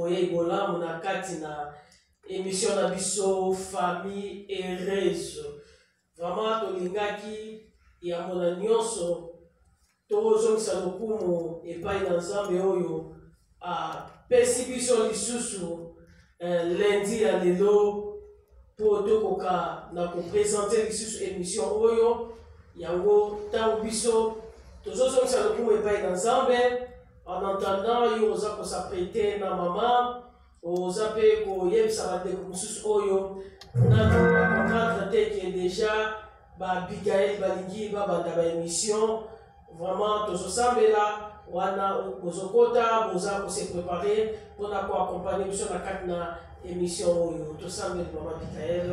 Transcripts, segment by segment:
boye gola mona kati na émission na biso famille heureuse. Vraiment tolingaki ya mona nyonso tozongisa lokumu epai na Nzambe oyo apesi biso lisusu lundi ya lelo po tokoka na kopresente lisusu émission oyo yango ntango biso tozozongisa lokumu epai na Nzambe. En entendant, yo oza ko s'apprêter na mama, oza pe ko yebisa bandeko mosusu oyo na comprendre te que déjà ba Abigail balingi babanda ba émission vraiment tozosambela wana bozokota boza ko se préparer pour na ko accompagner biso na kati na émission oyo tosambela mama Abigail.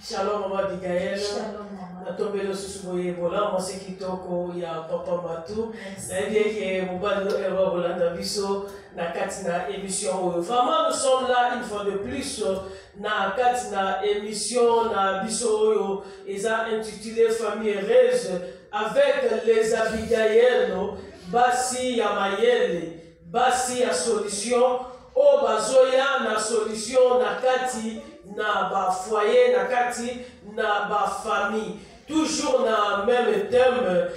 Shalom Mama Abigail. Shalom Mama. Natombelo susuboye bola mose kitoko ya Papa Matou. Na que mobali ewa bolanda biso na kati na émission oyo. Vraiment nous sommes là une fois de plus na kati na émission na biso oyo eza intitulé Famille heureuse avec les Abigail basi ya mayele basi ya solution o bazoya na solution na kati na ba foyer na kati na ba famille. Toujours dans le même thème,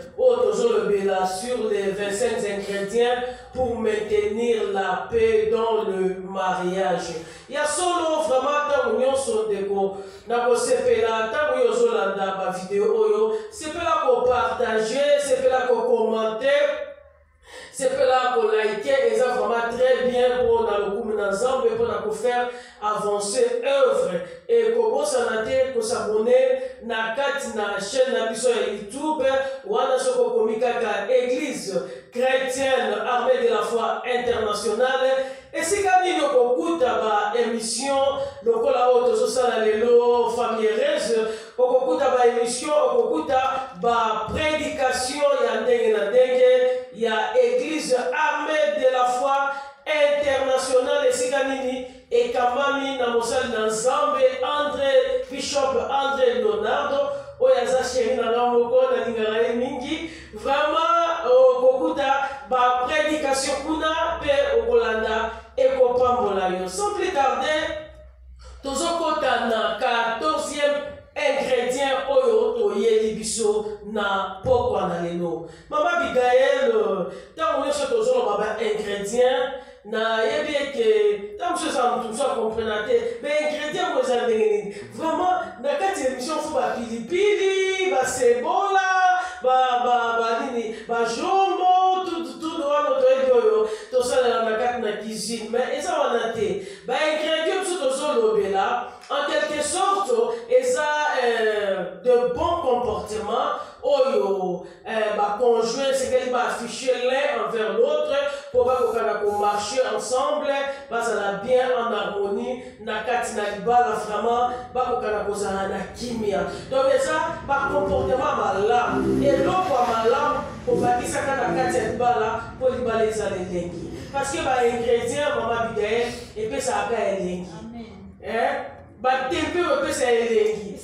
sur les 25 ingrédients pour maintenir la paix dans le mariage. Il y a solo vraiment tant que nous sommes déco, n'a c'est là tant que nous sommes dans la vidéo, c'est là qu'on partager, c'est là qu'on commenter. C'est là qu'on liker et ça vraiment très bien pour dans le groupe ensemble pour nous faire avancer œuvre et comment ça n'a été que s'abonner na kati na chaîne na biso ya YouTube wana soko komika ka église chrétienne armée de la foi internationale et si kani yoko kuta ba émission lokola auto sosala lelo famille heureuse okokuta ba émission okokuta ba prédication ya ndenge na ndenge ya église armée de la foi internationale et sikanini et kamami na mosali na Nzambe André Bishop André Leonardo oyaza chéri na ngamoko na lingala mingi vraiment okokuta ba prédication kuna pe okolanda ekopambola yo. Sans plus tarder tozokota na 14e ingrédient oyo toyeli biso na pokwa na lelo. Mama Abigail tant on est tozolo ba ingrédient na yebi que tant que ça nous soit comprenate mais ingrédient ko za ndenge vraiment na kati émission fo ba pilipili ba cebola ba nini ba jombo tout wana toyo to sala na kati na cuisine mais ça wana te ba ingrédient tout tozolo bela en quelque sorte de bons comportements oyo ba conjoint c'est qu'elle va afficher l'un envers l'autre pour qu'on marcher ensemble bazala bien en harmonie na kati na libala vraiment bakokana kozala na kimia donc ça ba comportement malamu et loko malamu kobakisaka na kati ya libala po libala ezala elengi parce que ba ingrédient Mama Abigail epesaka elengi ba tempe epesa elengi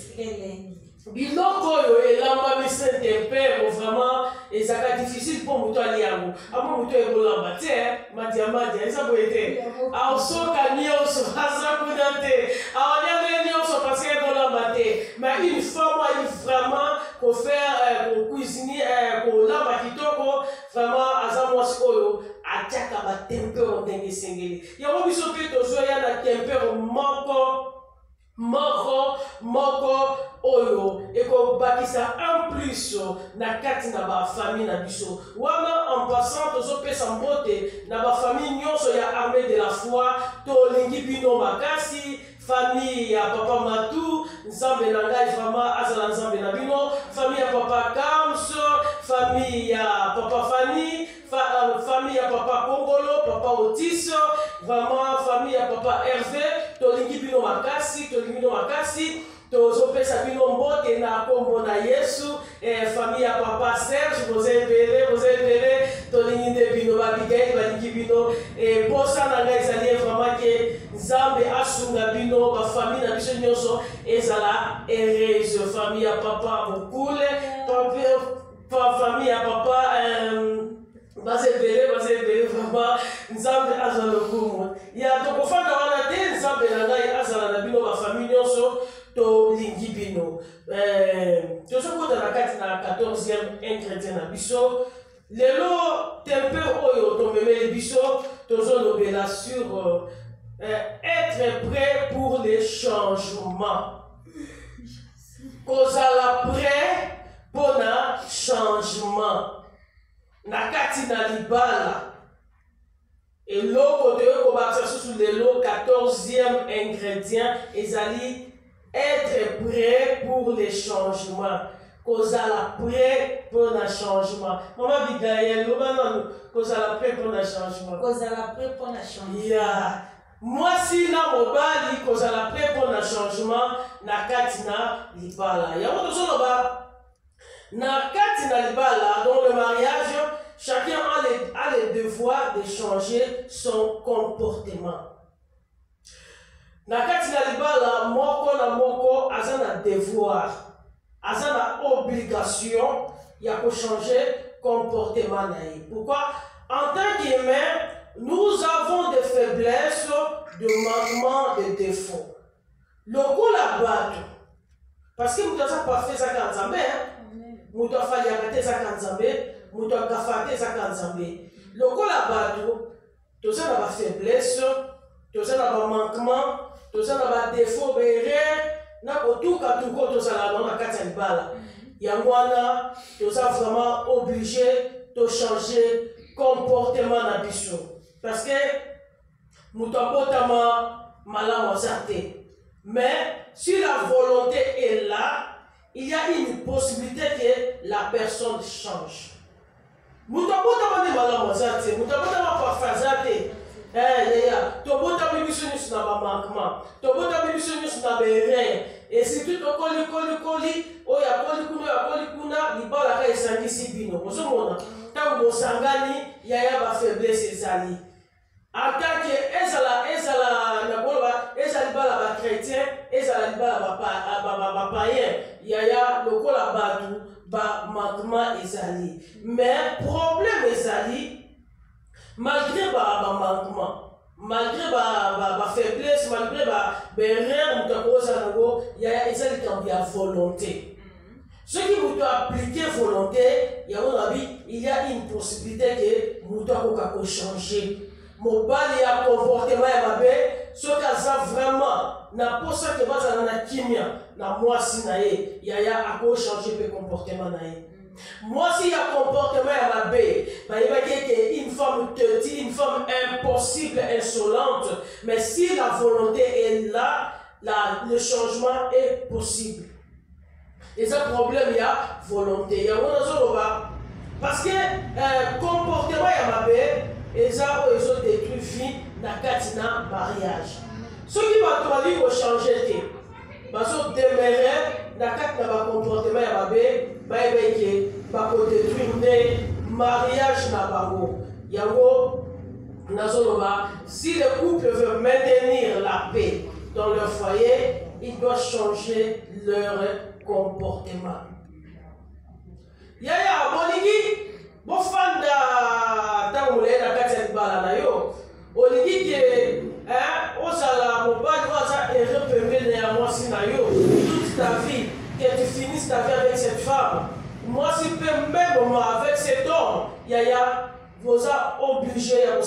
biloko oyo elambami Saint-Père vraiment ezaka difficile pour moto aliango amo moto ekolamba te madiamadia eza boye te aosoka nyonso aza kuna te aolianga nyonso parce que ekolamba te mais une fois moi il vraiment kofaire kocuisiner kolamba kitoko vraiment aza mwasi oyo atiaka batempero ndenge esengeli yango biso mpe tozoya na tempero moko oyo ekobakisa en plus na kati na bafamille na biso wana en passant tozopesa mbote na bafamille nyonso ya armée de la foi tolingi bino makasi famille ya papa Matu nzambe na ngai vraiment azala nzambe na bino famille ya papa Kamso famille ya papa Fani famille ya papa Kongolo papa Otiso vraiment famille ya papa Hervé tolingi bino makasi tozopesa bino mbote na kombo na Yesu famille ya papa Serge bozebele tolingi nde bino babigai balingi bino posa na ngai ezali vraiment ke nzambe asunga bino bafamille na biso nyonso ezala heureuse famille ya papa Mokule famille ya papa bazebele vraiment nzambe azala lokumu ya tokofanda wana te nzambe na ngai azala na bino bafamille nyonso tolingi bino tozokota na kati na 14e ingrédient na biso lelo tempero oyo tomemeli biso tozolobela sur être prêt pour les changements kozala prêt mpona changement na kati na libala eloko toyokobakisa susu lelo 14e ingrédient ezali être prêt pour les changements kozala prêt pour le changement maman Bigaël kozala prêt pour le changement yeah. Moi si na mobali kozala prêt pour le changement na kati na libala yango tozoloba na kati na libala dans le mariage chacun a le devoir de changer son comportement. Na kati na libala moko na moko aza na devoir, aza na obligation ya ko changer comportement na ye. Pourquoi? En tant qu'humain, nous avons des faiblesses, de manquements, de défauts. Lokola bato, parce que nous avons pas fait ça quand Nzambe, nous avons fait arrêter ça quand Nzambe, nous avons fait ça quand Nzambe. Lokola bato, tous na ba faiblesse, tous na ba manquement, tous na ba défaut, ba erreur, na kotuka tuko tous na kati ya libala. Yango wana, tous vraiment obligé de changer comportement na biso. Parce que nous avons malamu santé. Mais si la volonté est là, il y a une possibilité que la personne change. Nous avons malamu santé, nous avons parfait santé. Et si tu te colles, en tant que ezala chrétien, ezala païen, yaya lokola batu ba manquement ezali. Mais problème ezali malgré ba manquement, malgré ba faiblesse, malgré ba erreur mutakoza nango yaya ezali comme ya volonté. Ce qui vous doit appliquer volonté, il y a une possibilité que vous doit changer. Mobali ya comportement ya mabe, ce kaza vraiment na posa que baza na kimia na mwasi na ye, yaya ako changer pe comportement na ye. Mwasi ya comportement ya mabe, ba yebaki une femme têtue, une femme impossible, insolente, mais si la volonté est là, le changement est possible. Et ce problème, il y a volonté. Il y a parce que comportement, il y a mabe, et ça, ils ont détruit vie dans le mariage. Ce qui va te changer, parce que demeurer dans le comportement, il y a mabe, il va détruire le mariage. Si le couple veut maintenir la paix dans leur foyer, ils doivent changer leur comportement. Yaya, bolingi, bon fan da tamule da kati ya libala na yo. Olingi ke, osala mobali waza erreur pembele ya mwasi na yo. Toute ta vie, que tu finisses ta vie avec cette femme. Moi, si tu peux même avec cet homme, Yaya, vous êtes obligé à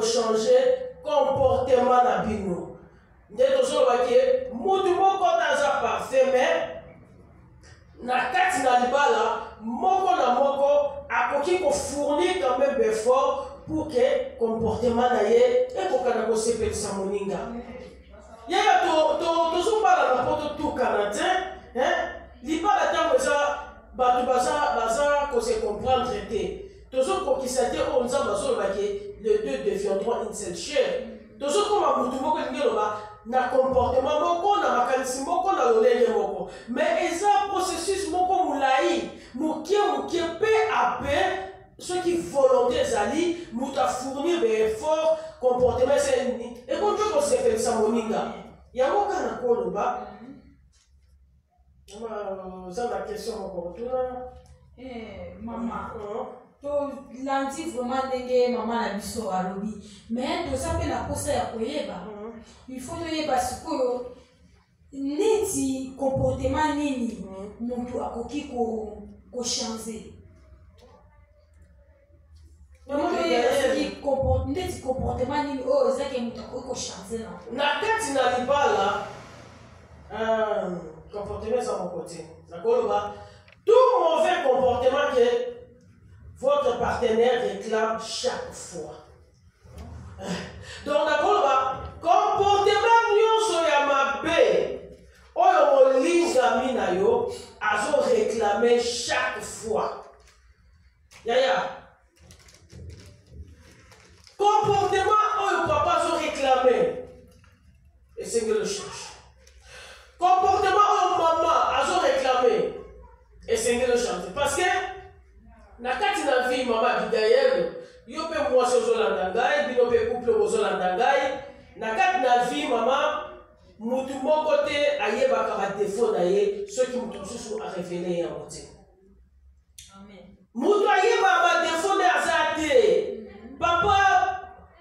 changer comportement na bino. Ndeto so baki, mutu moko taza parfait mais na kati na libala moko na moko akoki ko fournir quand même d'efforts pour que comportement na ye ekokana ko sepelisa moninga. Yaya to so bala na poto tout canadien, libala tango eza batu baza ko se comprendre te. Toujours pour qui s'était on s'en va les deux deviendront une seule chair. Toujours comme un bouton que nous na comportement moko na makanisi moko na lolenge moko. Mais ils ont un processus moko moulaï, mokie peu à peu ceux qui volonté zali nous ta fournir des efforts comportement c'est et quand tu on se fait ça moninga. Il y a aucun accord là. Ça la question encore tout là. Maman. To lundi vraiment ndenge maman na biso alobi mais to ça pe na posa ya koyeba il faut toyeba sikoyo neti comportement nini mutu akoki ko changer neti comportement nini oyo ezaki mutu akoki ko changer na kati na libala comportement ça mon côté nakoloba tout mauvais comportement que votre partenaire réclame chaque fois. Donc, d'accord, comportement nyonso ya mabe, oyo molinga mina yo, azo réclamer chaque fois. Yaya. Comportement oyo papa azo réclamer, et c'est que le cherche. Comportement oyo maman azo réclamer, et c'est que le cherche. Parce que na kati na vie mama Abigail yo pe mwasi ozolanda ngai bino pe couple ozolanda ngai na kati na vie mama mutu moko te ayebaka ba défaut na ye soki mutu mosusu a révélé yango te. Amen. Mutu ayeba ba défaut na aza te. Papa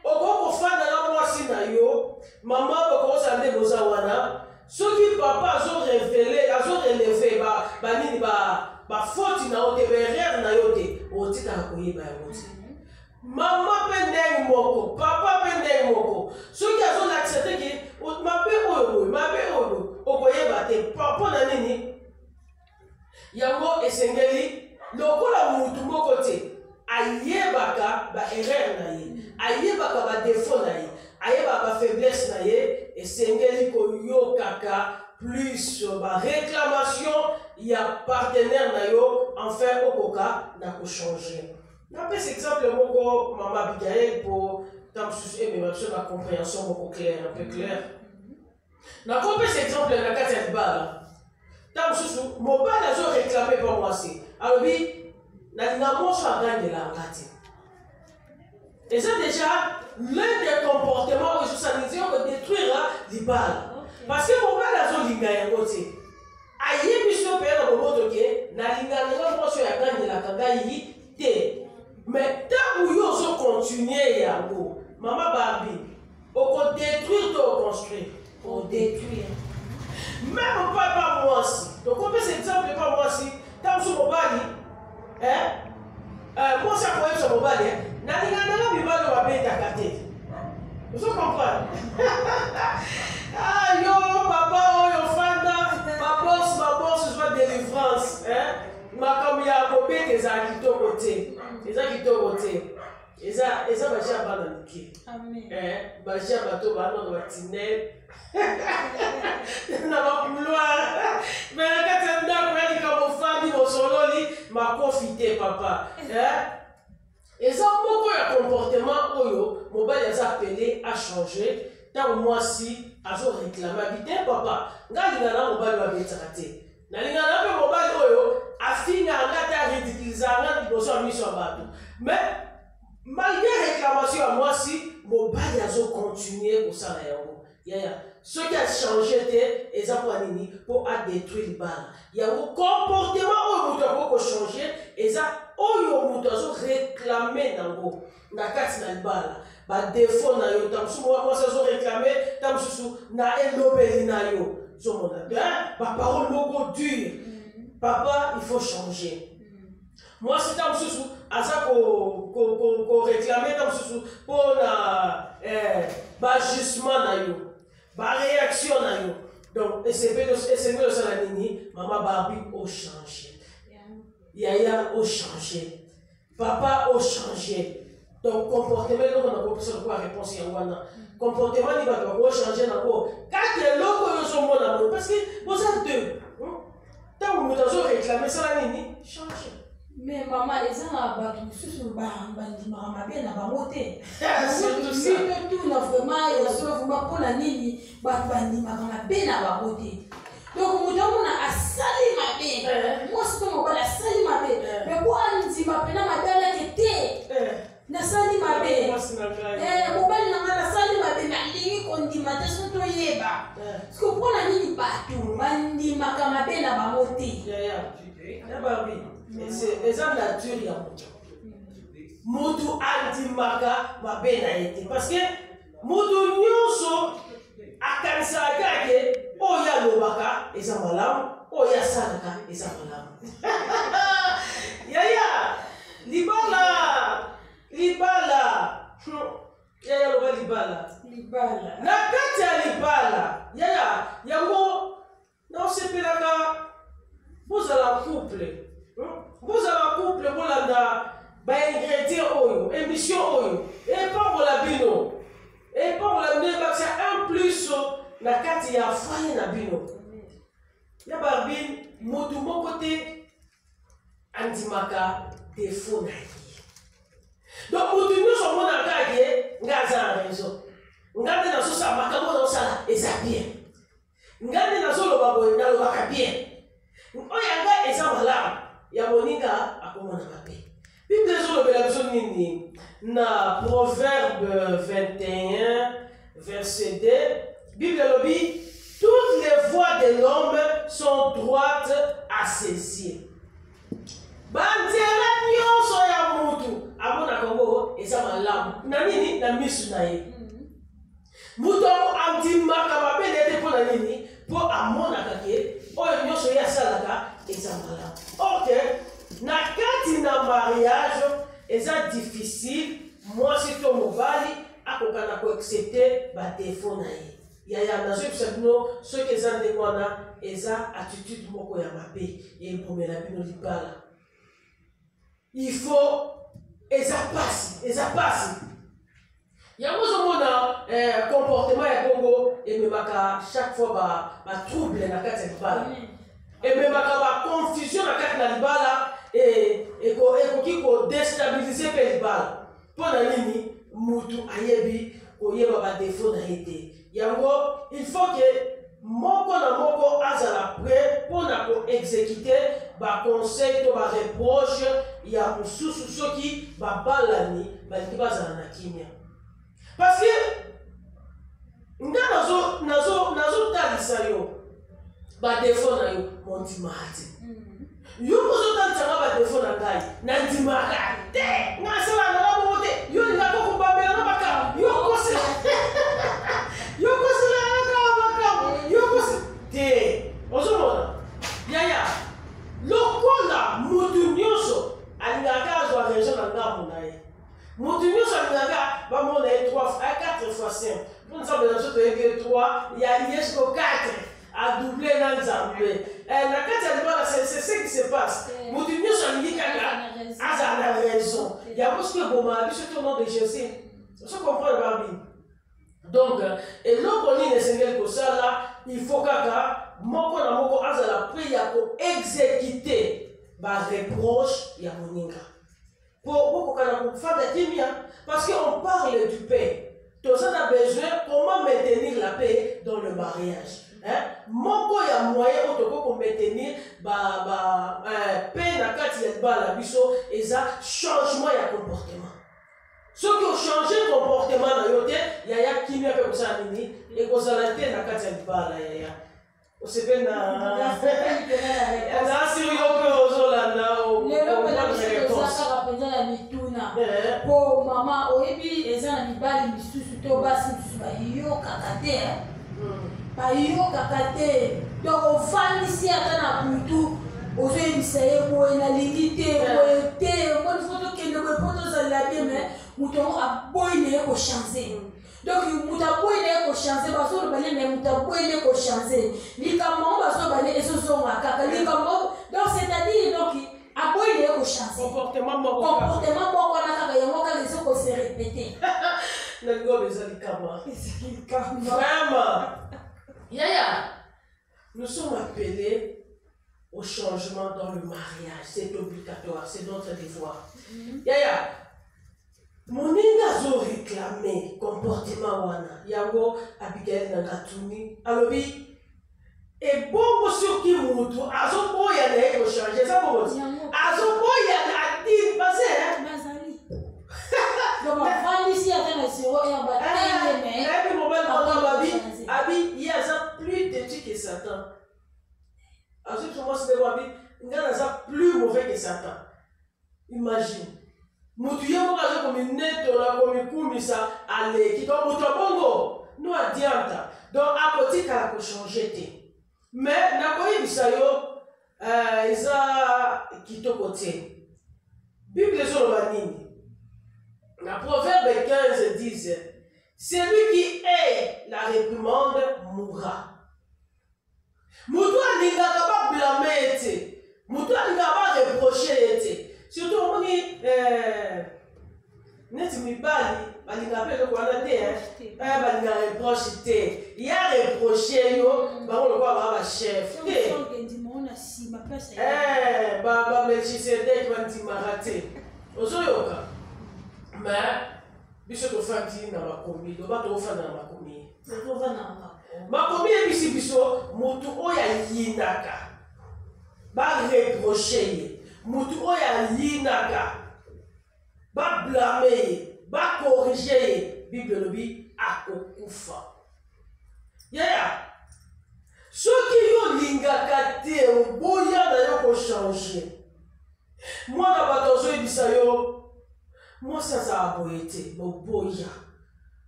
okokofanda na mwasi na yo mama bokosa nde boza wana soki papa azo révélé azo relevé ba nini ba faute na ote berrière na yote otika koyeba yango te. Mama pe ndenge moko papa pe ndenge moko soki azo l'accepter ki mabe oyo okoyeba te papa na nini yango esengeli lokola mutu moko te ayebaka ba erreur na ye ayebaka ba défaut na ye ayebaka ba faiblesse na ye esengeli koyokaka plus ba réclamation il y a partenaire na yo enfin okoka na ko changer. Na pe cet exemple moko maman Abigail pour tam sous et même sur la compréhension beaucoup claire un peu clair. Na ko pe cet exemple na kati ya bala. Tam sous mobile azo réclamer pour moi c'est. Alors oui, na dinamo so gagne la ngati. Et ça déjà l'un des comportements où ça nous dit on détruira les balles. Parce que mon père a dit qu'il y a un côté. Aïe, monsieur père, dans le monde, na lingana nga mwasi ya gagné la kangayi te. Mais tant que vous continuez yango, maman Barbie, on détruire ou construire. On détruire. Même papa moi aussi. Donc on peut cet exemple pas moi aussi. Tant que mon bali, moi ça pourrait être mon bali. Na lingana nga bibalo wa beta kate. Vous comprenez? Ah yo papa oh yo fanda ma boss soit délivrance ma comme ya bobé des akito côté les akito côté eza bacha bana niki amen bacha bato bana ba tinel na ba couloir mais quand nda kweli kama fandi mo sololi ma confité papa eza moko ya comportement oyo mobali aza appelé à changer. Tant moi si azo réclamer habiter papa ngalinga na mobali wa betakate na linga na pe mobali oyo afinga ngata ridiculiser ngata liboso miso abato mais malgré réclamation à moi si mobali azo continuer ko sala yango Ce qui a changé, et ça pour détruire le bal. Il y a un comportement où vous devez changer, et ça, où vous devez réclamer dans le bal. Ba défaut na yo tam su moi ça so réclamer tam su na elobeli na yo zo mona ba parole moko dure papa il faut changer moi c'est tam su asa ko réclamer tam su pour na ba jugement na yo ba réaction na yo donc c'est mieux ça la nini maman Barbie au changer yaya au changer papa au changer. Donc, comportement, on a compris quoi réponse à Wana. Comportement, il va changer encore. Quand il y a l'autre, parce que vous êtes deux. Tant que vous avez réclamé ça, changer. Mais maman, les gens ont battu sur le bar, maman, bien à monter. C'est tout ça. Tout vraiment, il y a souvent pour la nini, bandi, maman, bien à monter. Donc, nous avons à salir ma belle. Moi, c'est comme la salir ma belle. Mais quoi, on dit ma belle, ma belle, elle était. Na sali mabe mobali nanga na sali mabe nalingi kondima te so toyeba siko mpona nini bato bandimaka mabe na bango te eza nature ya motu andimaka mabe na ye te parce que motu nyonso akanisaka kake oyo alobaka eza malamu oyo asalaka eza malamu yaya libala yaya loba libala na kati ya libala yaya yango naosepelaka bozala couple bolanda baingrédient oyo émission oyo epambola bino ebakisa un plus na kati ya foyer na bino ya Barbine motu moko te andimaka défaut na ye. Donc, vous devez se rendre à la Gaza raison. Vous avez dans ce macabre dans ça, et ça bien. Vous avez dans ce lobabo, dans le macabien. Vous avez ça malade. Il y a Monica à comment on a paix. Puis, vous na Proverbe 21, verset 2, Bible lobby, toutes les voies de l'homme sont droites à saisir. Bandiela nyonso ya mutu amona kongo eza malamu na nini na misu na ye mutu andimaka mabe nete mpo na nini mpo amonaka ke oyo nyonso ye asalaka eza malamu. Ok, na kati na mariage eza difficile mwasi to mobali akokana koaccepte badefo na ye yaya nazoyebisa bino soki eza ndenge wana eza attitude moko ya mabe ebomela bino libala. Il faut et ça passe. Il y a un comportement ya Congo et même chaque fois ba trouble na kati ya libala. Et même ba confusion na kati na libala et ko déstabiliser pe libala. Pona nini mutu ayebi koyeba ba défaut na été. Yango il faut que moko na moko azala prêt pour exécuter ba conseil to ba reproche ya mususu soki ba balani baliki bazala na kimia parce que nga nazo talisa yo ba défaut na yo mondima ate yo mozo talisa ba défaut na ngai na ndima te nga sala na ba mote yo nga ko kubambela na baka yo kosela te ozomona yaya lokola mutu nyonso alingaka azwa raison na ngambo na ye mutu nyonso alingaka bamona ye 4 fois 5 mpo nzambe na so toyebi 3 ya yesko 4 adouble na nzambe na kati ya libala c'est ce qui se passe mutu nyonso alingi kaka azala na raison yango soki eboma biso te au nom de Jésus oso comprendre Barbie. Donc, et l'autre ligne de Seigneur Kosala, il faut kaka moko na moko azala prêt ya ko exécuter ba reproche ya moninga. Pour beaucoup kana ko fada kimia parce qu'on parle du paix. Tout ça a besoin comment maintenir la paix dans le mariage. Moko ya moyen otoko ko maintenir paix na kati ya ba la biso eza changement ya comportement. ceux qui ont changé comportement dans yote yaya kimia pe kusala nini ekozala te na kati ya libala yaya osepeli na siri yo pe ozolanda po mama oyebi eza na mibali misusu to basi misusu bayokaka te donc ofandisi ata na butu ozoyebisa ye boye nalingi te boye te omoni fo tokende boye mpo tozalila bien mais moto yango aboyi na ye kochange donc moto aboyi na ye kochange bazoloba ne mais moto aboyi na ye kochange likambo yango bazoba ne ezozonga kaka likambo donc c'est-à-dire donc aboyi na ye kochange comportement moko wana kaka yango kaka ezokose répété nalingo eza likama vraiment yaya nous sommes appelés au changement dans le mariage. C'est obligatoire, c'est notre devoir. Yaya, moninga zo réclamé comportement wana. Yango Abigail Nangatuni. Alobi, et bon sur qui mutu azo boya na eko changer ça bon. Azo boya na ati passé hein. Bazali. Donc on ici à la zéro et on va tailler mais. Et puis mon bel babi, abi il y a ça plus de que Satan. Ensuite, je commence à dire, il y a plus mauvais que Satan. Imagine. Moutuye mokazo comme une nette, comme une koumisa, allez, qui doit moutou bongo. Nous à dianta. Donc, à côté, il a changer. Mais, n'a pas eu ça, isa kito côté. Bible sur le manini. La Proverbe 15 dit, celui qui hait la réprimande mourra. Moutou alingaka ba blâmer ete. Moutou alingaka ba reprocher ete. Surtout on dit net mibali balingaka pe ko ana te hein. Balingaka reproche te. Il y a reprocher yo ba on quoi ba chef. Ba Melchisedek ba ntimarate. Ozoyoka. Mais biso to fandi na makomi, do ba to fanda na makomi. To fanda makomi ebisi biso mutu oyo ayinaka bareproche ye mutu oyo ayinaka bablame ye bakorige ye bible elobi akokufa yaya soki yo olingaka te oboya na yo kochange mwana bato ozoyebisa yo mwasi azala boye te boboya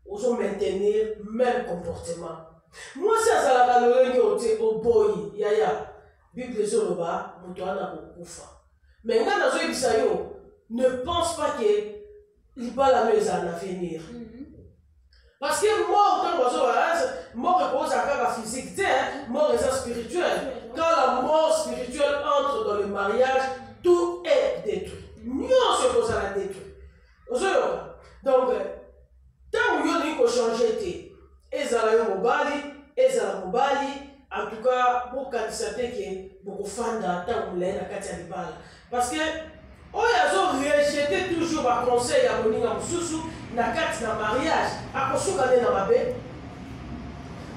ozo maintenir même comportement. Moi, si azalaka lolenge ote oboyi yaya bible ezoloba moto wana kokufa mais nga nazoyebisa yo ne pense pas que libala no eza na avenir parce que mort ntango azoba mort ekozala kaka physique te mort eza spirituel. Quand la mort spirituelle entre dans le mariage tout est détruit nyonso ekozala détruit ozoyoka donc ntango yo olingi kochange te ezala yo mobali ezala mobali en tout cas bokanisa te ke bokofanda ntango molai na kati ya libala parce que oyo azorejete toujours baconseil ya moninga mosusu na kati na mariage akosuka nde na mabe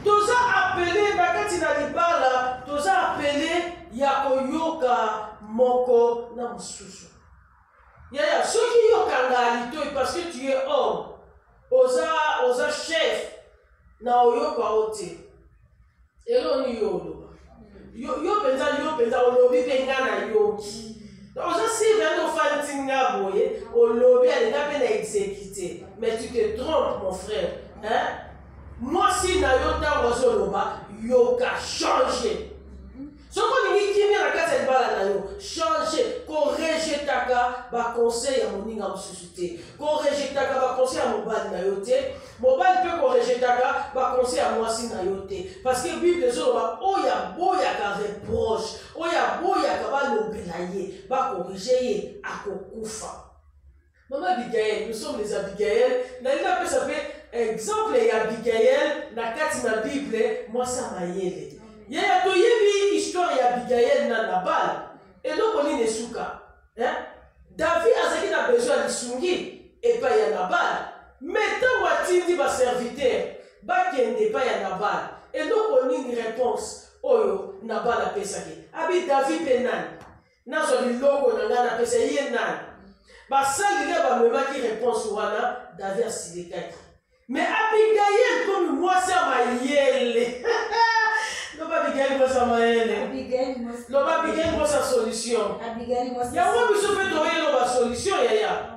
toza apele na kati na libala toza apele ya koyoka moko na mosusu yaya soki yokanga litoi parce que tu es homme oza chef na oyoka ote eloni yo oloba yo penza olobi mpe nga na yoki oza sivre ndo ofandi nga boye olobi alinga mpe na exécuté mais tu te trompes mon frère hein? Mwasi na yo ntango azoloba yoka change soko olingi kimia na kati ya libala na yo change korejetaka baconseil ya moninga mosusu te korejetaka baconseil ya mobali na yo te mobali mpe korejetaka baconseil ya mwasi na yo te parce que bible ezoloba oyo aboyaka reproche oyo aboyaka balobela ye bakorige ye akokufa. Maman Abigail, nous sommes les Abigail. Nalinga apesa pe exemple ya Abigail na kati na bible mwasi amayele yaya toyebi histoire ya Abigail na Nabal eloko nini esuka David azalaki na besoin ya lisungi epai ya Nabal mais ntango atindi baserviteur bakende epai ya Nabal eloko nini réponse oyo Nabal apesaki abi David mpe nani nazwa biloko na ngai napesa ye nani basali nde bamemaki réponse réponse wana David asilekaki. Mais Abigail comme moi ça m'a yele. Non pas Abigail moi ça m'a yele. Non pas Abigail moi sa solution. Ya moi biso fait toyelo ba solution yaya.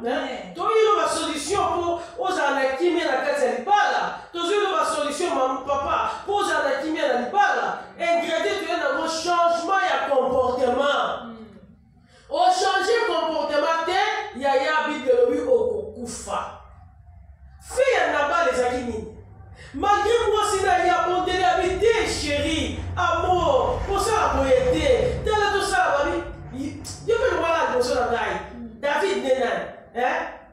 Toyelo ba solution pour ozana kimia na kati ya libala. Toyelo ba solution maman papa pour ozana kimia na libala. Ingrédient tu na un changement ya comportement. Au changer comportement te yaya habite le okokufa. Fille n'a pas les acquis. Malgré moi, si il y a mon déléabilité, chérie, amour, pour ça, pour aider, tout ça, je peux le voir dans son travail. David n'est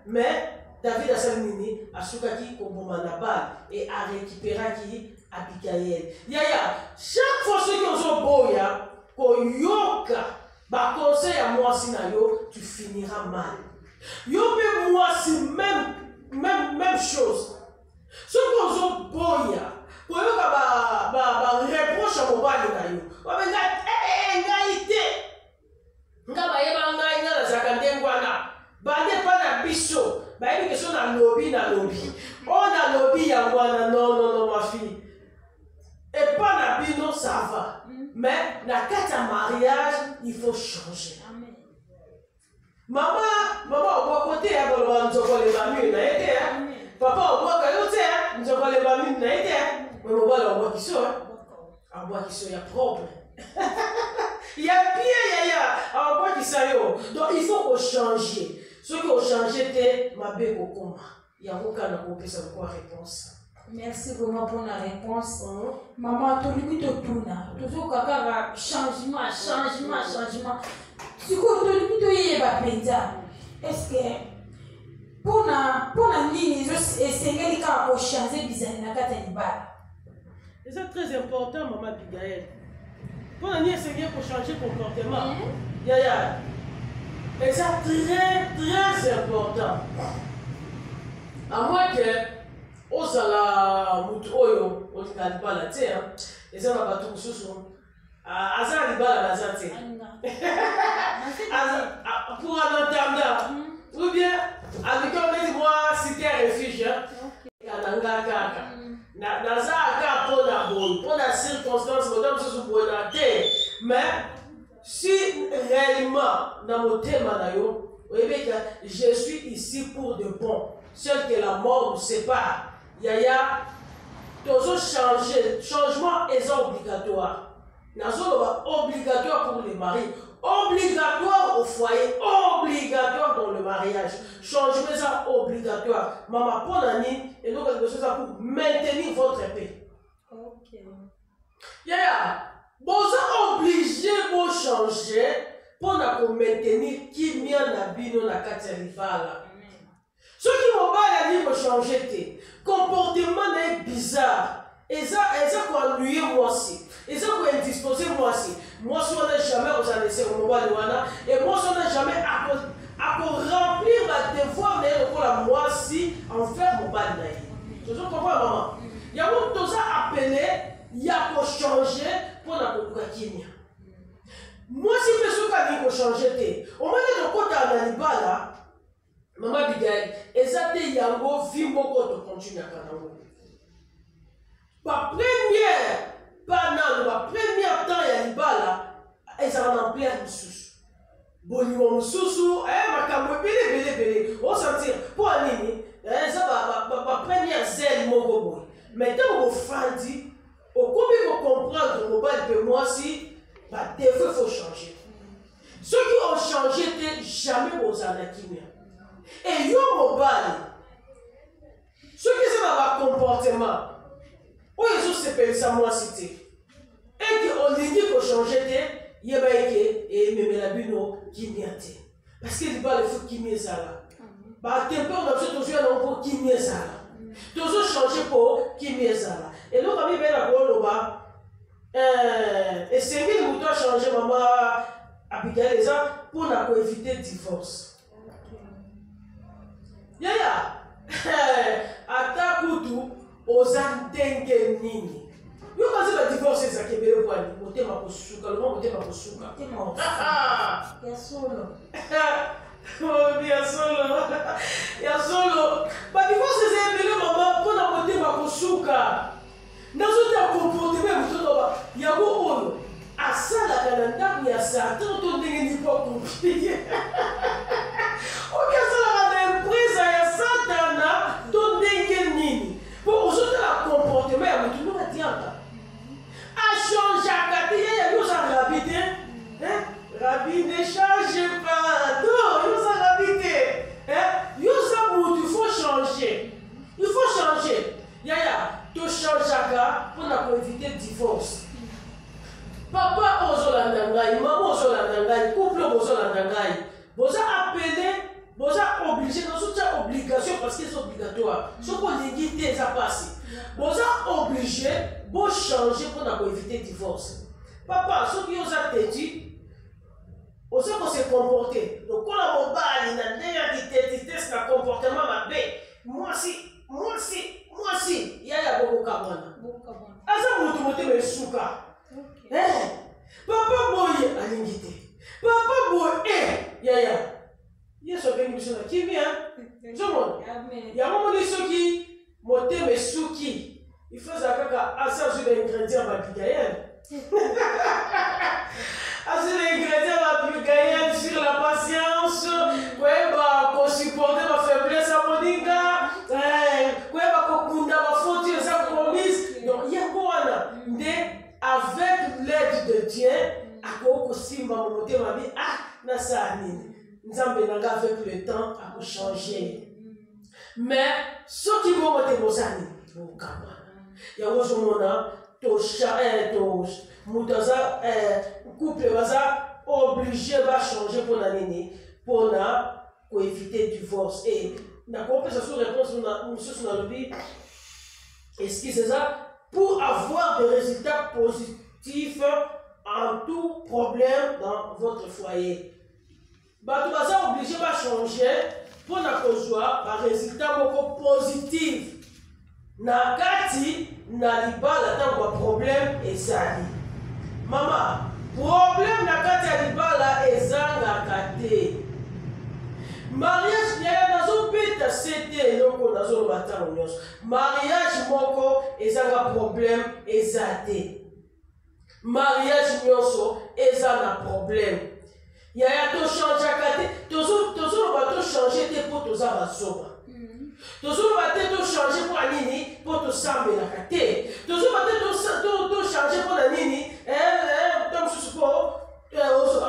mais David a salminé, a soukaki comme Nabal et a récupéré qui Abigail. Yaya, chaque fois que nous sommes beaux, qu'on yoka, bah conseil à moi si tu finiras mal. Yo peut moi si même chose. Ce qu'on a boya, pour nous reproche à mon bali na yo. On me dit ngaité. Ngaba yeba ngaina na zakandengwana. Bande pa na biso. Ba yebi question na lobby. On a lobby ya ngwana non ma fille. Et pas na bino ça va. Mais na kata mariage, il faut changer. Amen. Maman, on va côté à Bolvan, nous avons les mamies, n'a été. Papa, on va côté, nous avons les mamies, n'a été. Mais on va qui sont. On va qui sont, il y a propre. Il y a bien, on va qui sont. Donc il faut changer. Ce qu'on change, c'est ma belle au combat. Il y a aucun réponse. Merci vraiment pour la réponse. Maman, tu limite au tourna. Toujours kaka changement. Si tu limite au yeba, est-ce que pour la ligne, c'est quand on change bizarre na kata libala. C'est très important, maman Abigail. Pour la ligne, c'est pour changer comportement. Yaya. Et c'est très important. À moins que ozala mutu oyo olinga libala te eza na bato mosusu aza na libala naza te pour un entendant ou bien avec on dit moi cité refuge kananga kaka naza aka pour la circonstance moderne mosusu bona te mais si réellement na motema na yo oyebeka je suis ici pour de bon seul que la mort nous sépare. Yaya, toujours changer, changement est obligatoire. Obligatoire pour les maris, obligatoire au foyer, obligatoire dans le mariage. Changement est obligatoire. Maman, pour l'année, et donc quelque chose pour maintenir votre paix. Ok. Yaya, vous êtes obligé de changer pour maintenir qui vient na bino na katerivala. Ceux qui m'ont pas dit pour changer, comportement est bizarre. Et ça ennuyer moi aussi. Et ça indisposer moi aussi. Moi, si on n'a jamais osé laisser mon mobile et moi, si on n'a jamais à remplir ma devoir pour la moi aussi en faire mon mobile. Tu comprends, maman? Il y a tout ça appelé, il y a pour changer pour la Kenya. Moi, si je suis pour changer, au moins de côté à la Maman Abigail, ezate yango vimoko to continue à kanango. La première temps ya libala, ezana en plein mususu. Bonimo mususu, makambo belé. On sentir pour anini, ça ba première zèle moko boy. Maintenant au fandi, au combien vous comprendre mobile que moi si ba défaut faut changer. Ceux qui ont changé jamais aux anakimia. Et yo mobile, ceux qui sont dans le comportement, où ils ont séparé ça moi cité. Et qu'on dit qu'il faut changer, il y a et même la bino qui n'y a pas. Parce qu'il n'y a pas le foot qui n'y a pas. Bah, tempo, on a toujours un pour qui n'y a pas. Toujours changer pour qui n'y a pas. Et donc, on a mis la parole et c'est lui qui doit changer, maman Abigail, pour éviter le divorce. Yaya, atakutu ozantenge nini. Yo kazi ba divorce za kebele kwa ni motema kosuka, le motema kosuka. Ya solo. Oh, ya solo. Ya solo nazota comportement mototoba yango oyo asalaka na ndako ya satan to ndenge nipo komplie oki asalaka na empresa ya satana to ndenge nini po ozotala comportement ya motu ndonga tiaka achangeaka te ye ya yoza rabi te rabi ne change pas to yoza rabi te yoza motu il faut changer il faut changer yaya tochangeaka mpona koevite divorce papa ozolanda ngai mama ozolanda ngai couple bozolanda ngai boza appelé boza obligé nazotia obligation parce que c'est obligatoire soki olingi te eza pasi boza obligé bochange mpona koevite divorce papa soki oza teti oza kose comporte lokola mobali na ndenge ya kitete na comportement mabe mwasi yaya bokokamwana aza motu motema esuka papa boye alingi te papa boye yaya yesu abengi biso na kimia zomona yango moni soki motema esuki ifaza kaka asa azwi baingrédient babigael azwi baingrédient babigael sur la patience koyeba kosupporte bafaiblesse ya moninga koyeba kokunda bafoti eza promise donc yango wana nde avec l'aide de Dieu akokosimba mo motema bi nasala nini nzambe nanga avec le temps akochanger mais soki bongo te bozani bokamba yango ozomona moto aza couple baza obligé bachanger mpona nini mpona koevite divorce et nakopesa so réponse mosusu nalobi excuse eza pour avoir des résultats positifs en tout problème dans votre foyer. Bato baza obligé de changer pour avoir un résultat beaucoup positif. Na kati na libala tango problème ezali. Mama, problème na kati ya libala ezanga kate. Mariage ya nazo peta c'était loko nazo batanga nyonso. Mariage moko ezanga problème ezate. Mariage nyonso ezana problème. Ya to changer kate, tozo bato changer te pour toza basoba. Tozo bato to changer pour nini pour to sambela kate. Tozo bato to changer pour nini donc susupo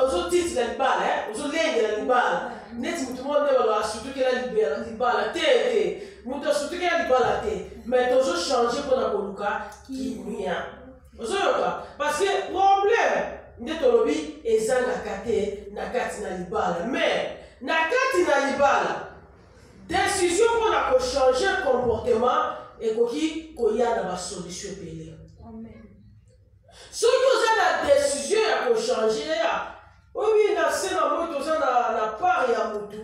ozo titre la libala ozo lenge la libala. Neti mutu monde wala surtout que la libala te mutu surtout que la libala te mais tozo changer pour na koluka kimia ozo yoka parce que problème ndetolobi ezanga kate na kati na libala mais na kati na libala décision pour na ko changer comportement et koki koya na ba solution pele amen so que la décision ya ko changer ya oui, na sena mo toza na part ya mutu,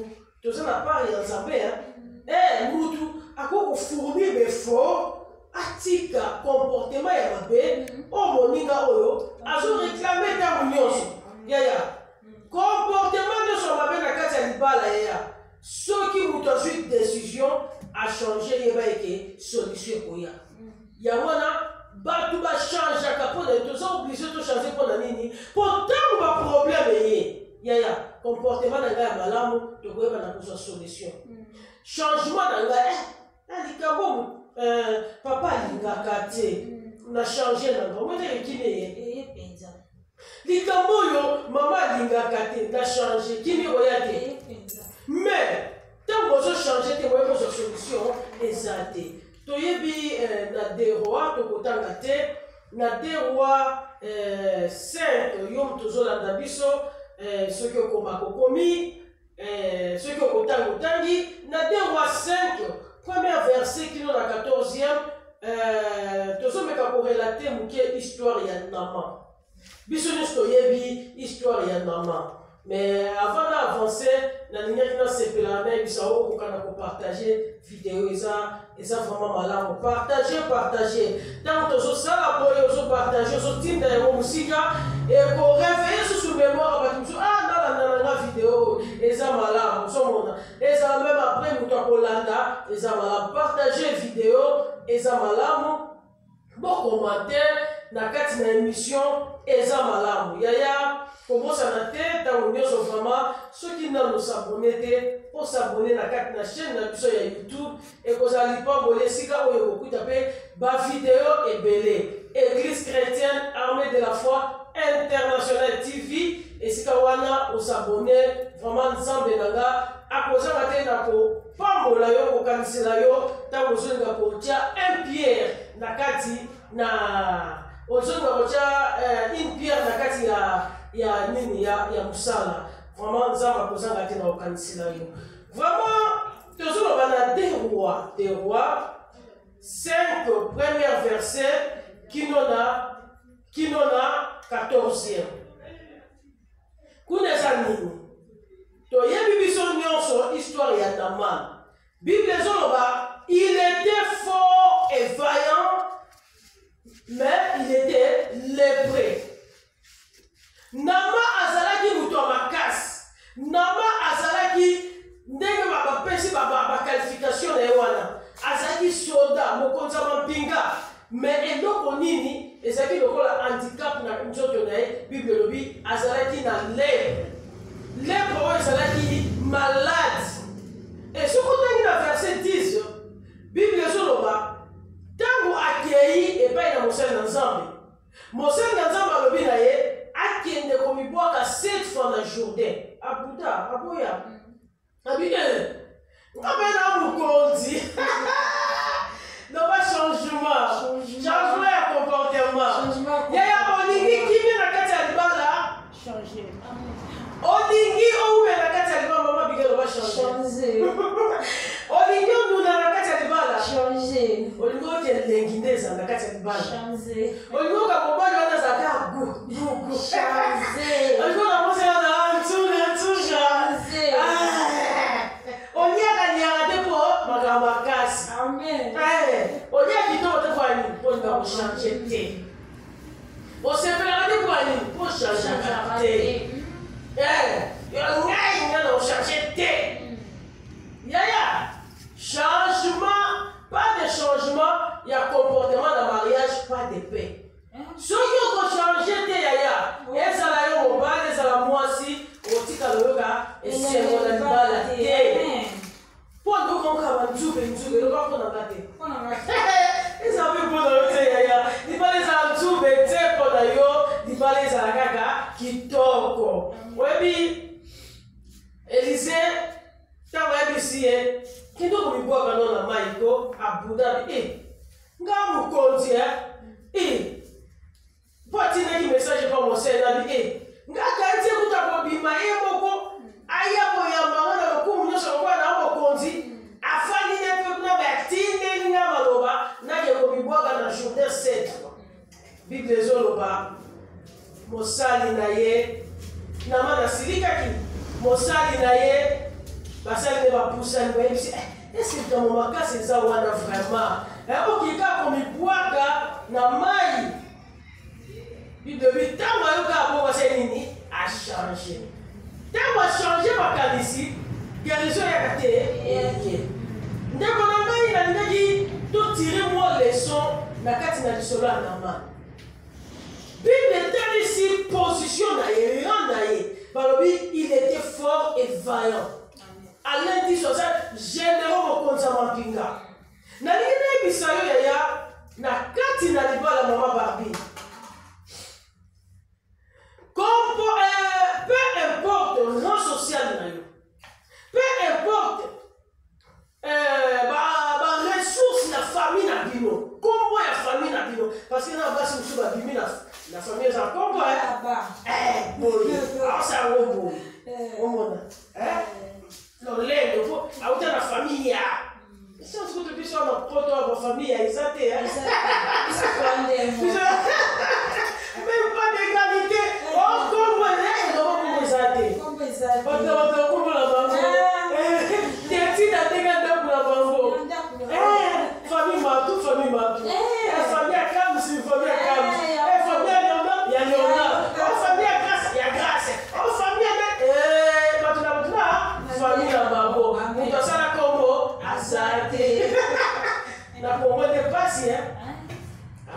toza na part ya Nzambe mutu akoko fournir effort atika comportement ya mabe o moninga oyo azo réclamer ta nyonso yaya comportement de son mabe na kati ya libala yaya soki mutu azwi décision a changer yeba eke solution koya yango wana bato bachangeaka mpona toza obligé tochange mpona nini po ntango baproblème eye yaya comportement na ngai ya malamu tokoyeba na kozwa solution changement na ngai likambo papa alingaka te na change na ngai omwete ekini eye likambo oyo mama alingaka te na change kini oya te mais ntango ozochange te moye kozwa solution eza te toyebi na de roi tokotanga te na de roi 5 yo moto ozolanda biso soki okomaka okomi soki okotanga otangi na de roi 5 premier verset kino na 14e tozomeka korelate moke histoire ya Naaman biso nyonso toyebi histoire ya Naaman mais avant d'avancer nalingi nasepela nayebisa okoka na kopartage video eza vraiment malamu partage ntango tozosala boye ozopartage ozotinda yango mosika ekoreveille susu mémoire bato mosusu nalanda nanga video eza malamu ozomona ezala même après moto akolanda eza malamu partage video eza malamu bon commentaire na kati na émission eza malamu yaya kobosa na te tango nyonso vraiment soki nano s'abonner te pour s'abonner na kati na chaîne na biso ya YouTube ekozala lipamboli esika oyo kokuta mpe bavideo ebele Église chrétienne armée de la foi internationale TV esika wana osabone vraiment nzambe nanga akozanga te na kopambola yo kokanisela yo ntango ozolinga kotia un pierre na kati na ozolinga kotia une pierre na kati ya nini ya musala vraiment nzambe akozanga te na kokanisela yo vraiment tozoloba na des rois 5 premier verset kinona 14e kuna eza nini toyebi biso nyonso histoire ya Naman. Bible ezoloba il était fort et vaillant mais il était lépreux. Nama azalaki mutu ya makasi, Nama azalaki ndenge bapesi baqualification na ye wana azalaki soda mokonzi ya mampinga mais eloko nini ezalaki lokola handicap na nzoto na ye. Bible elobi azalaki na lèpre oyo ezalaki malade. Et soki otangi na verset 10 Bible ezoloba ntango akei epai na mosali na nzambe, mosali na nzambe alobi na ye akende komibwaka 7 fois na Jourdain. Abuda aboya abi ngabe na mokonzi loba changement ya comportement yaya olingi kimi na kati ya libala olingi ouwe na kati ya libala mama bige loba changer olingi onduna na kati ya libala olingi okelengi nde eza na kati ya libala olingi okakobali wana ezalaka gugu olingi okamosela na ntuja onyaka nyaka te po makambo makasi onyaka kitoko te po ani po linga kochange te osepelaka te po ani po changeaka te ngai nga na kochange te yaya changement pas de changement ya comportement na mariage pas de paix soki okochange te yaya ezala yo mobali ezala mwasi otikala oyoka esengo na libala te po ndokonkaba nzube eloka mponanga te ezala mpe mpona yo te yaya libala ezala nzube te mpona yo libala ezala kaka kitoko oyebi Élise ntango ayebisi ye kitoko mibwaka no na mai ko abudabi nga mokonzi po atinaki message pa mosele nabi nga kanti ekuta kobima ye moko aya koyambanga na lokumu nyonso lokola na mokonzi afandi ne mpe kuna batindeli nga maloba nake komibwaka na Jourdain 7. Bible ezoloba mosali na ye Naman asilikaki mosali na ye basali ne bapusani bayebisi eske likambo makasi eza wana vraiment okika komibwaka na mai. Bible elobi ntango ayoka abongo asali nini achange ntango achange makanisi guérison yaka te eye ndeko na ngai nalingaki totire mwa leson na kati na lisolo ya Naman. Bible etalisi position na ye rang na ye balobi il était fort et vaillant. Alain dit sur ça généraux mokonzi ya mampinga nalingi nayebisa yo yaya na kati na libala mama Barbie peu importe le rang social na yo, peu importe ressources na famille na bino, kombo ya famille na bino, parce que na basi musu babimi na famille eza kombo boye asa wobo omona lolendo po auta na famille ya ça se trouve biso na poto ya famille ya eza te même pas d'égalité. Oh, comme on est, on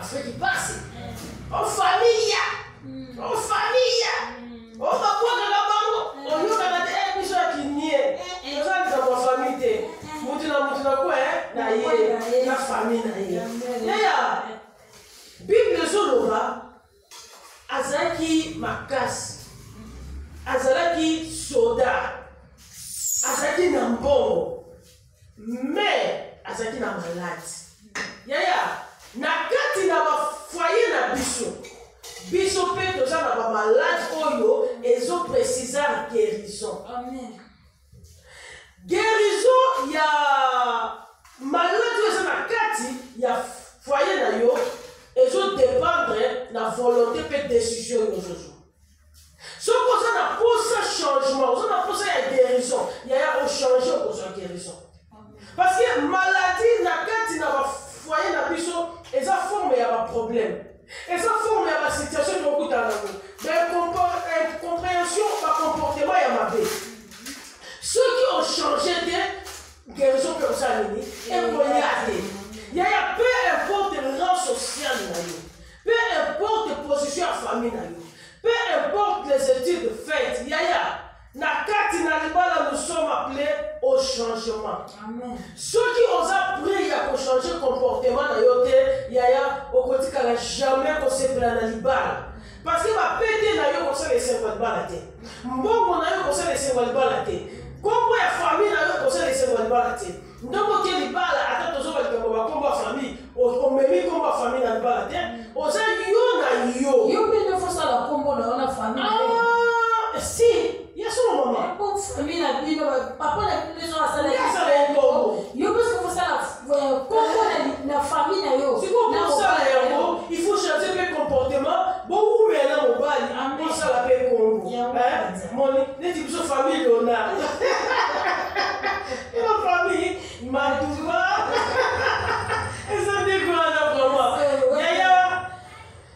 fait qui passe. En famille. En famille. On va voir que là-bas, on y a des émissions qui nient. On va dire dans ma famille. Moutina quoi, la famille. Bible Zolova, Azaki Makas, Azalaki Soda, Azaki Nambongo, mais Azaki na malade. Yaya, na kati na ba foyer na biso. Biso pe toza na ba malade oyo ezo préciser guérison. Amen. Guérison ya malade oyo na kati ya foyer na yo ezo dépendre na volonté pe décision yo jojo. So koza na posa changement, koza na posa ya guérison, yaya o changer koza guérison. Parce que maladie na kati na ba foyer na biso eza forme ya ba problème. Eza forme ya ba situation to kuta na ngo. Mais compréhension ba comportement ya mabe. Ceux qui ont changé de guérison comme ça nini et voyage. Yaya peu importe le rang social na yo. Peu importe position en famille na yo. Peu importe les études faites, yaya na kati na libala nous sommes appelés au changement. Amen. Ceux qui osent prier pour changer le comportement na yote, yaya okotika na jamais qu'on se plaint na libala. Parce que ma pété na yo conseil les 50 balles té. Mbongo na yo conseil les 50 balles té. Kombo ya famille na yo conseil les 50 balles té. Ndongo ke libala ata tozo ba kombo famille, o memi kombo famille na libala té. Oza yo na yo. Yo pe no fosa la kombo na famille. Ah, si. Il y a son maman. Pour famille la vie, papa la vie sont à ça. Il y a ça les kombo. Yo parce que ça la kombo la famille na yo. Si vous pensez à l'aéroport, il faut changer le comportement. Beaucoup maintenant au bal, on ça la paix kombo. Mon les types de famille on a. Ma famille, ma douva. Et ça dégoûte vraiment. Yaya,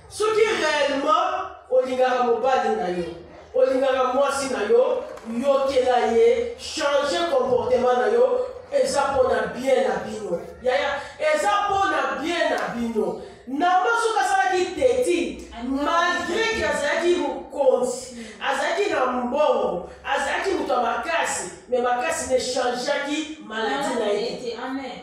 ce qui réellement au lingara mobile na yo. Olingaka mwasi na yo, yokela ye, changer comportement na yo, eza pona bien na bino. Yaya, eza pona bien na bino. Na maso kasala ki teti, malgré que azaki mukonzi, azaki na mbongo, azaki muto makasi, mais makasi ne changeaki maladie na ye. Amen.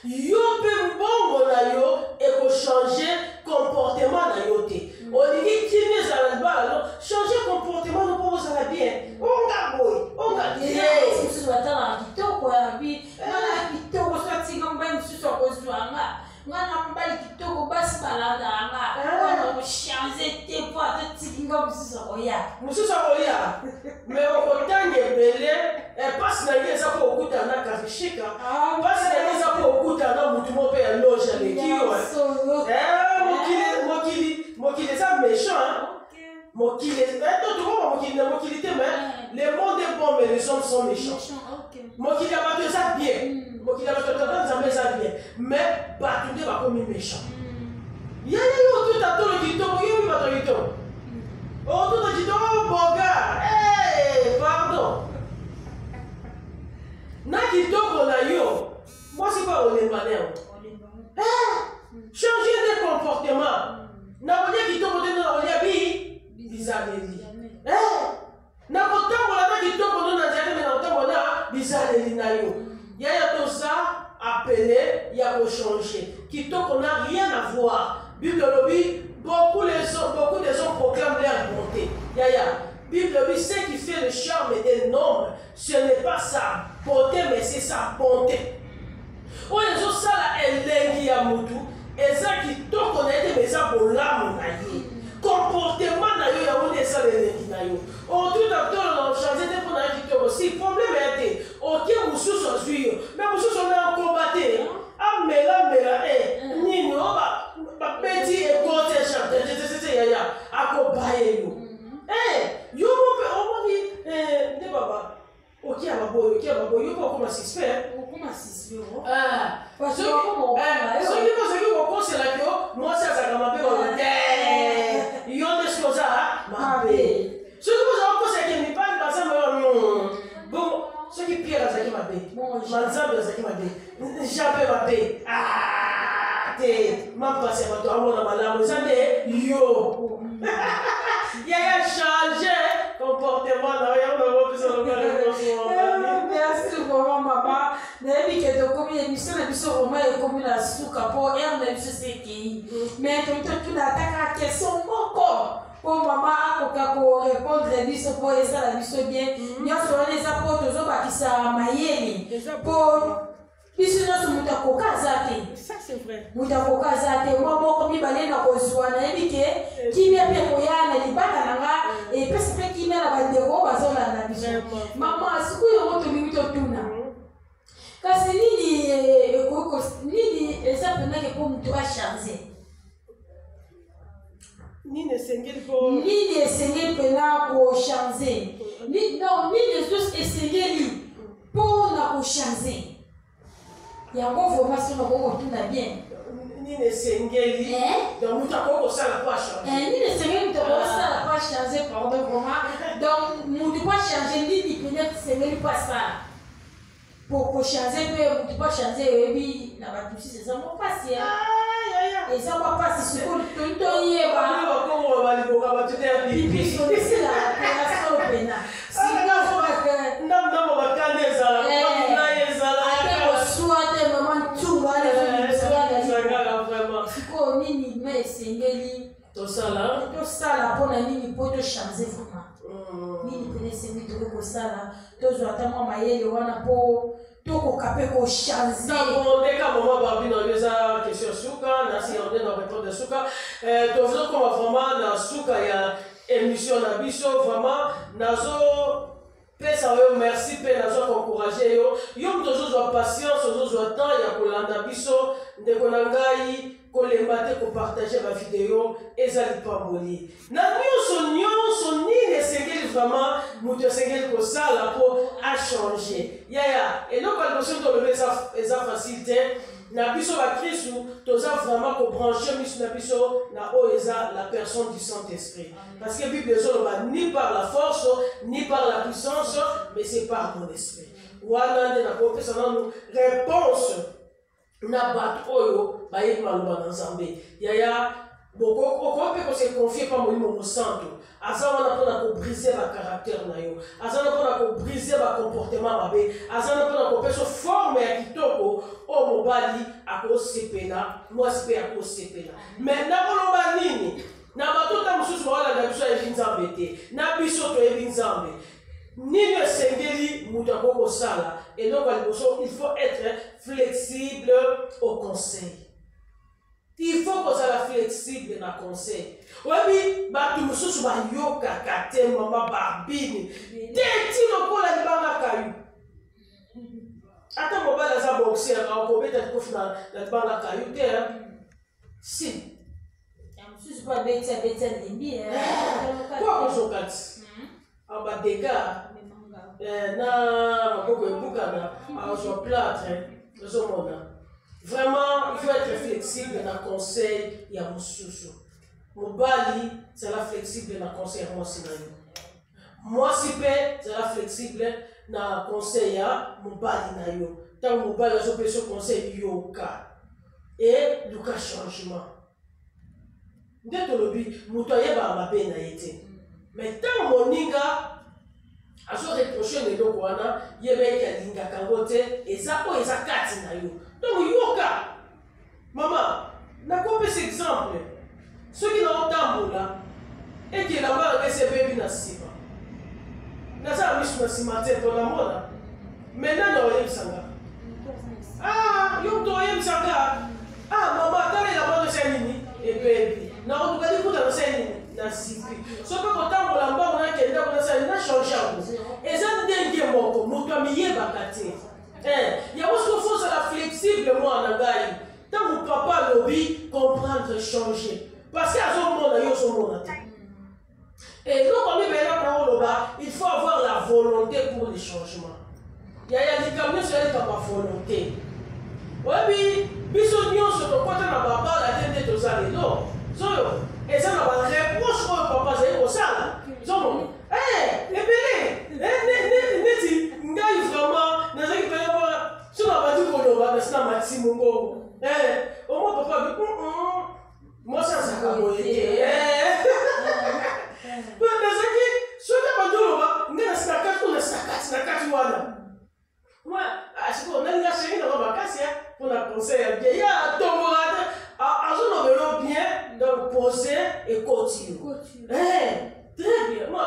Yo pe mbongo na yo eko changer comportement na yo te. Olingi kimi ezala libala, changer comportement no po ozala bien. Onga boy, onga bien. Mususu batala kitoko ya bi. Ngana kitoko satinga mbai mususu akozwanga. Ngana mbai kitoko basi balanda anga. Wana changer te po atatinga mususu oya. Mususu oya. Mais okotange bele, passe na ngeza ko okuta na kafishika. Passe na ngeza ko okuta na mutu mo pe ya loge avec kiwa. Mokili ça méchant. Mokili, mais le monde est bon, mais les hommes sont méchants. Mokili a battu ça bien. Mokili a battu ça bien. Mais battu va comme méchant. Il y a tout à tout le kitoko, il y a tout kitoko. Oh, tout le kitoko, bon gars. Hey, pardon. Na kitoko na yo. Moi, c'est pas au lembaneo. Changer de comportement. Na bolia kitoko tena na bolia bizaleli. Na kotambola na kitoko na nzaka na kotambola bizaleli na yo. Yaya to ça appelé ya ko changer. Kitoko n'a rien à voir. Bible lobi beaucoup des hommes proclament leur bonté. Yaya, Bible lobi ce qui fait le charme d'un homme, ce n'est pas sa beauté mais c'est sa bonté. On les autres ça là elengi ya mutu. Eza kitoko na ete meza bolamu na ye. Comportement na yo ya wone eza lelengi na yo. O tout à tout na changer te pona kitoko. Si problème ete, ok mususu azwi yo. Mais mususu na combattre. Amela nini oba ba petit écoute chanter yaya akobaye yo. Yo mo pe o mo ni de baba. Ok ababoyo yo ko kuma suspect. Comment c'est Parce que c'est là que moi ça ça m'a fait il y a des choses à m'appeler. Ce que vous avez pensé que me parle parce que bon ce qui pire ça qui m'a fait. Manzambe ça qui m'a fait. Jamais m'a fait. te ma passé bato amona malamu ça de yo yaya changé comportement na yo na besoin de merci vraiment maman nayebi ke tokomi émission na biso vraiment ekomi na suka mpo ere na biso sekei mais totuna ataka question moko mpo mama akoka korépondre biso mpo ezala biso bien nyonso wana eza mpo tozobakisa mayele mpo biso nyonso moto akoka aza te moto akoka aza te mwa moko mibale na kozwa nayebi ke kimia mpe koya na libanda na nga epesi mpe kimia na bandeko bazolanda biso mama siku yango tolingi totuna kasi nini eza penake mpo moto achange nini esengeli mpena kochange nini esengeli mpona kochange yango formation nakokotuna bien nini esengeli donc moto akokosala po achange nini esengeli moto akokosala po achange pardon vraiment donc moto po achange nini peut-être esengeli po asala po kochange mpe moto po achange oyebi na bato mosusu eza mopasi eza mopasi sikoyo toyeba biso esilaka pena solo pena ndambo bakande ezala ate kosuwa te mama ntunga sikoyo nini me esengeli tosala mpona nini mpo tochange vraiment nini pene esengeli tokoki kosala tozwa ata mwa mayele wana mpo tokoka mpe kochange ndeka mama babi na yo eza question suka nasi yande na répondre suka tozokoma vraiment na suka ya émission na biso vraiment nazopesa oyo merci mpe nazokoencourage yo moto ozozwa patience ozozwa temps ya kolanda biso ndeko na ngai kolemba te kopartage bavideo eza lipamboli na nyonso nini esengeli vraiment moto esengeli kosala mpo achange yaya eloko ya liboso tolobi eza facile te na biso bakristu toza vraiment kobranche miso na biso na oyo eza la personne du Saint-Esprit parce que Bible ezoloba ni par la force ni par la puissance mais c'est par mon esprit wana nde nakopesa nanu réponse na bato oyo bayebi maloba na nzambe yaya okoki mpe kose confie pa molimo mosantu aza wana mpona kobrise bacaractère na yo aza wana mpona kobrise bacomportement mabe aza wana mpona kopesa forme ya kitoko oyo mobali akosepela mwasi mpe akosepela mais nakoloba nini na bato ta mosusu bawalanda biso ayebi nzambe te na biso toyebi nzambe nini esengeli moto akoki kosala eloko ya liboso il faut être flexible au conseil. Il faut que ça soit flexible dans le conseil. Oui, bato mosusu bayokaka te mama barbine teti lokola libanga kayu ata mobali aza boxer akobeta kofi na libanga kayu te si mosusu po abeti alimbi po akozoka ti abadega na maboko ebukana azwa plâtre ezomona. Vraiment, il faut être flexible dans le conseil ya mosusu. Mobali, c'est la flexible dans le conseil ya mwasi na yo. Mwasi pe, c'est la flexible dans le conseil ya mobali na yo. Tant mobali azopesa conseil yoka. Et luka changement. Nde tolobi, moto ayeba mabe na ye te. Mais tant moninga azo reprocher eloko wana yeba eke alingaka yango te eza oyo eza kati na yo. Donc yoka mama nakopesa exemple soki naotambola eke elamba yanga esebebi na nsima nazala misu na nsima te mpo namona me nani oyebisanga yo moto oyebisanga mama tala elamba no esa nini ebebi nakotukali kuta nosa nini na sipi soki kotambola mbango nakende konasali na change yango eza ndenge moko moto amiyebaka te yango soki ofosala flexible mwana ngai ntango papa alobi comprendre changer parce que azomona yo ozomona te eloko mibela na oloba il faut avoir la volonté pour le changement yaya likambo nyonso yaleka bavolonté oyebi biso nyonso tokota na babala te nde toza lelo zoyo eza na bareproche oyo papa azali kosala zomona ebele neti ngai vraiment nazalaki pele sona badi koloba mati mongo. Au moins papa moi ça va boyer. Nazaki soka badolo ngena sakati na sakati wana. Moi asiko nanga chérie na bakasi pour la conseil bien ya tomorade azo no bien donc poser et continuer. Très bien. Moi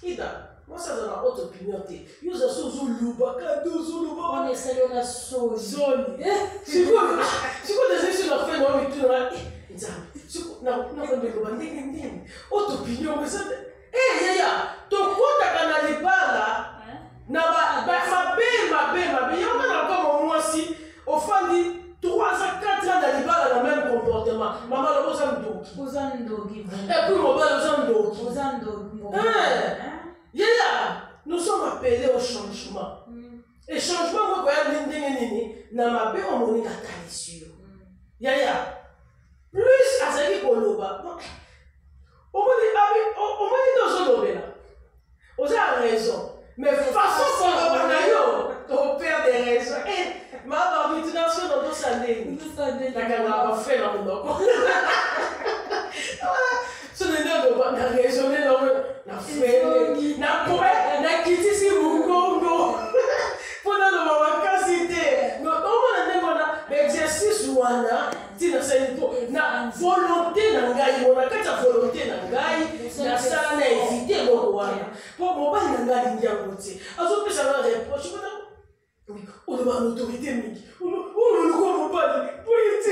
Ida moi ça dans la haute opinion te. Yo za sozo luba kado zo luba. On essaie de la zone. Siko des gens la fait non mais tu là. Siko na ko ndenge haute opinion mais ça yaya to kota kana libala na ma yo na comme moi si au fandi 3 à 4 ans de libala dans le même comportement maman le Ozandogi. Et puis mon bal Ozandogi. Yaya nous sommes appelés au changement. Et changement moi quoi nini na mabe on moni ka tradition. Yaya plus azali koloba. On m'a dit dans ce domaine. On a raison. Mais façon qu'on a yo, on perd des raisons. Et ma multinationale dans tout ça n'est. La caméra va faire dans mon dos. Ce n'est pas de raisonner dans le. La fait. La poète. La quitté si vous gongo. Pour la capacité. Non, on a l'exercice ou on a. Na volonté nangai on a kata volonté nangai na sala na éviter mon wana pour mon bal nangai ndiango ti azo pesa na reproche oui on a une autorité mingi on le quoi mon bal pour été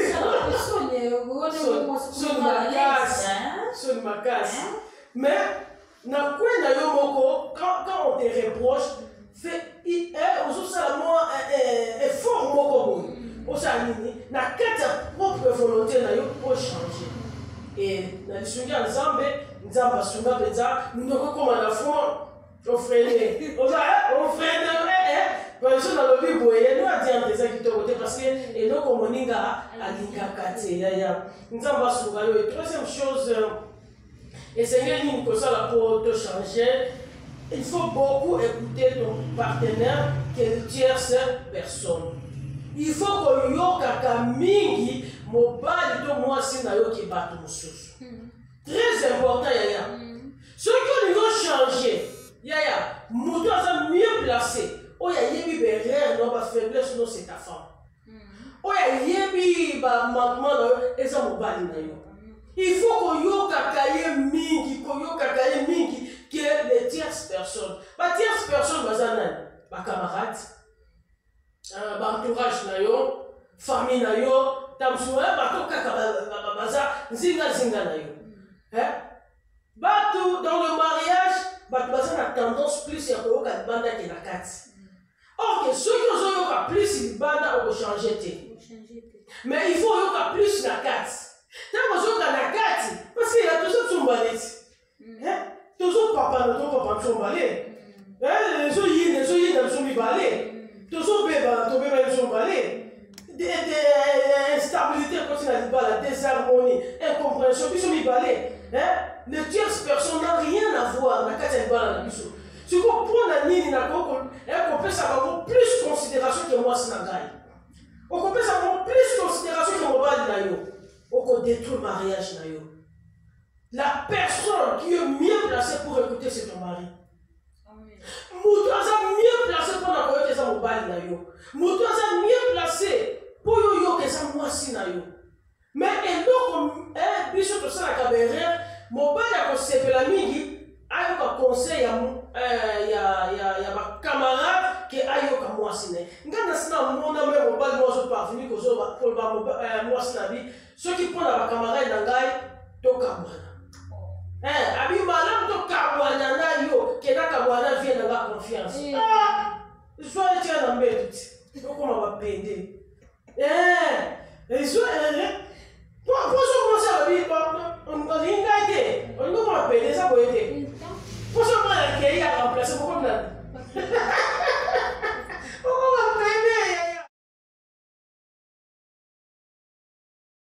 son ma casse mais na quoi na yo moko quand on te reproche fait aux autres ça moi effort moko na kata propre volonté na yo pour changer et na lisunga nzambe sunga beza nous comme à la fois on freine parce que dans le bible il y a des gens qui te côté parce que et donc comme ninga alinga kate ya nzamba sunga yo. Et troisième chose et Seigneur nous comme ça pour te changer il faut beaucoup écouter ton partenaire qui est une tierce personne. Il faut que yo kaka mingi mobali to mwasi na yo ki batu mususu. Très important yaya. Ceux qui ont changé, yaya, moto aza mieux placé. Oya yebi berère non ba faiblesse non c'est ta femme. Oya yebi ba manquement na yo eza mobali na yo. Il faut que yo kaka ye mingi, ko yo kaka ye mingi que les tierces personnes. Ba tierces personnes bazana ba camarades. Entourage na yo, famille na yo, tamsuwa bato kaka baza zinga na yo. Bato dans le mariage, bato baza na tendance plus ya koyoka libanda ke na kati. Ok, ceux qui ont yoka plus libanda au changer te. Mais il faut yoka plus na kati. Tant yoka na kati, parce qu'il y a toujours tsumbaleti. Toujours papa na to papa tsumbalé. Les autres yi na tsumbalé. Toujours bébé, ils sont balés. Des instabilités quand il a dit la désharmonie, incompréhension, ils sont balés. Les tierces personnes n'ont rien à voir avec la balle. Tu comprends la ligne, on peut savoir plus considération que moi, c'est Nagaï. On peut savoir plus considération que moi, on peut détruire le mariage. La personne qui est mieux placée pour écouter, c'est ton mari. Moutou a mieux placé pour la koyoke za mobali na yo. Moutou a mieux placé pour yo yo ke za mwasi na yo. Mais eloko biso to sala ka berere mobali a kosepela mingi ayo ka conseil ya ba camarade ke ayo ka mwasi ne. Ngana sina mona me mobali mozo parvenir ko zo ba pour ba mwasi na bi ceux qui prennent ba camarade na ngai to kamana. Abi malam to